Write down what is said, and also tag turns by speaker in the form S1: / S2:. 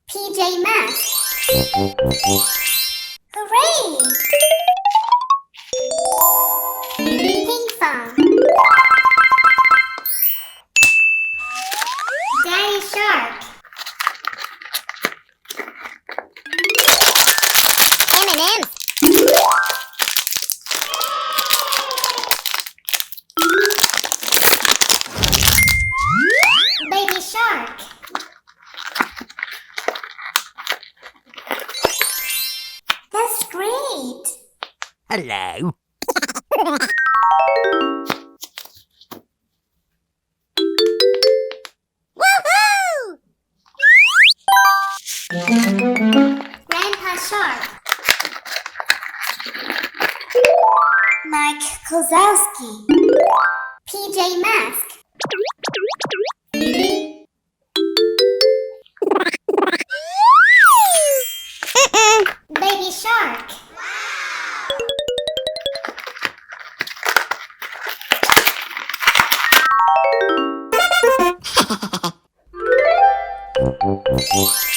S1: PJ Masks. Hooray! Pink Fong. Daddy Shark. M&M's. Baby Shark. That's great.
S2: Hello.
S1: Woohoo! Grandpa Shark. Mike Wazowski. PJ Mask. Baby Shark. Wow.